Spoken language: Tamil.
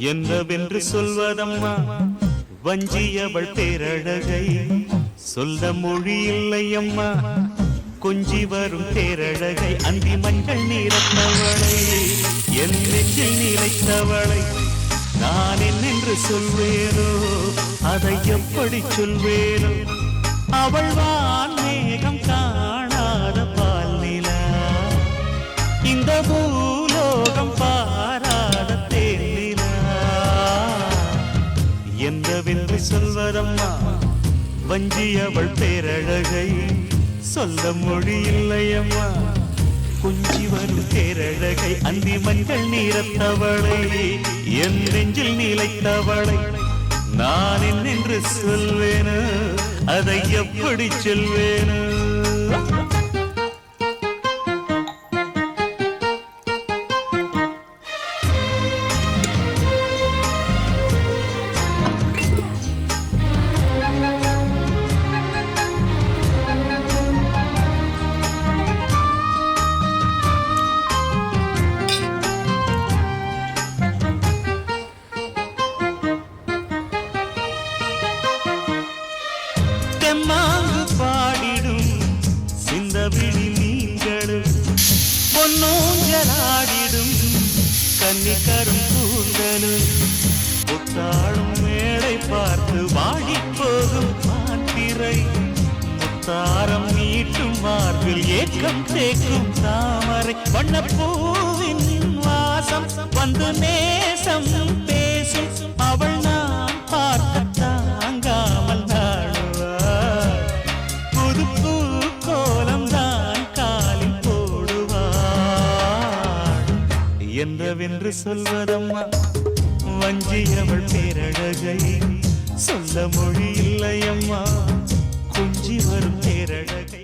என்னவென்று சொல்வதம்மா வஞ்சியவள் பேரழகை சொல்ல மொழி இல்லையம்மா கொஞ்சி வரும் பேரழகை அந்தி மஞ்சள் நீரத்தவளை என் நெஞ்சில் நிலைத்தவளை நான் என்னென்று சொல்வேனோ அதை எப்படி சொல்வேனோ அவள் வான் மேகம் காணாத பால் நிலா இந்த பூலோகம் பாராத தேனிலா என்னவென்று சொல்வதம்மா வஞ்சியவள் பேரழகை சொல்ல மொழி இல்லையம்மா கொஞ்சி வரும் பேரழகை அந்தி மஞ்சள் நீரத்தவளை என் நெஞ்சில் நிலைத்தவளை நான் என்னென்று சொல்வேனோ அதை எப்படி சொல்வேனோ மாங்கு பாடிடும் சிந்தவிழி நீங்களும் பொன்னோஞ்சலாடிடும் கன்னிக்கரும் கூந்தலும் புத்தாளும் மேடை பார்த்து வாடி போகும் மாத்திரை முத்தாரம் நீட்டும் மார்பில் ஏக்கம் தேக்கும் தாமரை வண்ணப்பூவின் வாசம் வந்து நேசம் பேசும் அவள் நான் பார்க்க தாங்காமல் என்னவென்று சொல்வதம்மா வஞ்சியவள் பேரழகை சொல்ல மொழி இல்லையம்மா கொஞ்சி வரும் பேரழகை